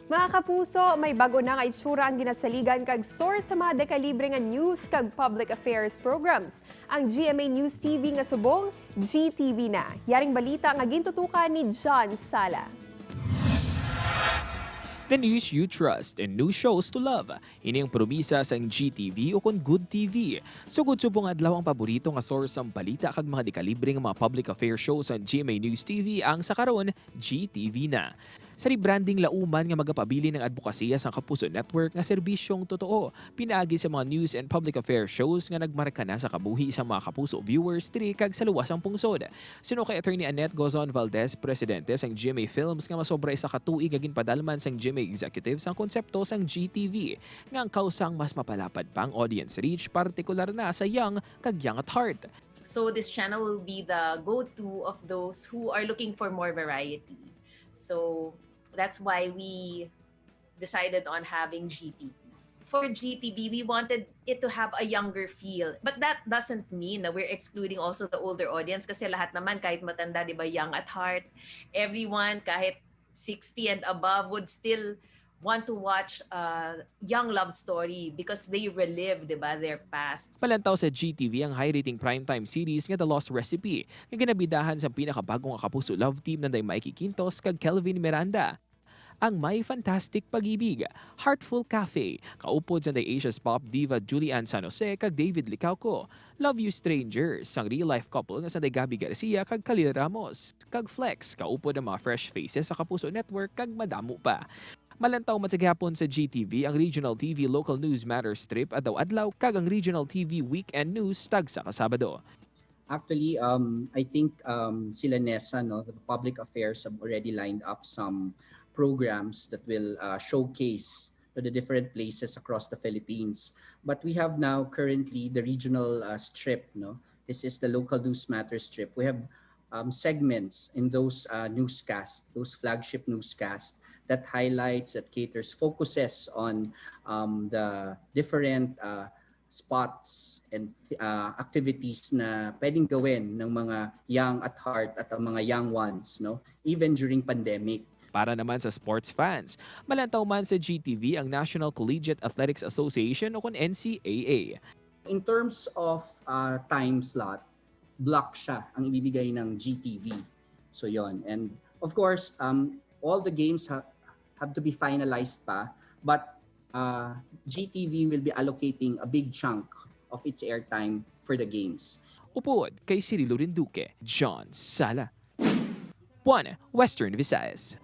Mga kapuso, may bago na nga itsura ang ginasaligan kag source sa mga dekalibre nga news kag public affairs programs. Ang GMA News TV nga subong, GTV na. Yaring balita nga gintutukan ni John Sala. The news you trust and new shows to love. Ini ang promisa sa GTV o kon Good TV. Sugod subong adlaw ang paborito nga source ng balita kag mga dekalibre nga mga public affairs shows sa GMA News TV ang sa karon GTV na. Sa rebranding lauman nga magapabili ng advokasya sa Kapuso Network nga serbisyong totoo, pinaagi sa mga news and public affairs shows nga nagmarka na sa kabuhi sa mga Kapuso viewers diri kag sa luwasang pungsod. Sino kay Attorney Annette Gozon Valdez, presidente sang GMA Films nga masobra isa ka tuig nga ginpadalman sang GMA executives ang konsepto sang GTV nga ang kausang mas mapalapad pa ang audience reach partikular na sa young kag young at heart. So this channel will be the go-to of those who are looking for more variety. So that's why we decided on having GTV. For GTV, we wanted it to have a younger feel. But that doesn't mean na we're excluding also the older audience kasi lahat naman kahit matanda, di ba, young at heart. Everyone kahit 60 and above would still want to watch a young love story because they relive, di ba, their past. Malantaw sa GTV ang high-rating primetime series nga The Lost Recipe nga ginabidahan sa pinakabagong Kapuso love team na day Mikey Quintos kag Kelvin Miranda. Ang May Fantastic Pag-ibig, Heartful Cafe, kaupod sa Asia's pop diva Julian San Jose kag David Licauco, Love You Strangers, ang real-life couple nga sa Gabi Garcia kag Khalil Ramos, kag Flex, kaupod ang mga fresh faces sa Kapuso Network kag madamo pa. Malantaw man sa gihapon sa GTV ang Regional TV Local News Matters Strip Adlaw kag ang Regional TV Weekend News tagsa ka Sabado. Actually, I think sila Nessa, no, the public affairs have already lined up some programs that will showcase to the different places across the Philippines. But we have now currently the regional strip, no? This is the local news matters strip. We have segments in those newscasts, those flagship newscasts that highlights, that caters, focuses on the different spots and activities na pwedeng gawin ng mga young at heart at ang mga young ones, no? Even during pandemic. Para naman sa sports fans, malantaw man sa GTV ang National Collegiate Athletics Association o kon NCAA. In terms of time slot, block siya ang ibibigay ng GTV. So yon. And of course, all the games have to be finalized pa, but GTV will be allocating a big chunk of its airtime for the games. Upod kay Cirilo Rinduque, John Sala. 1. Western Visayas.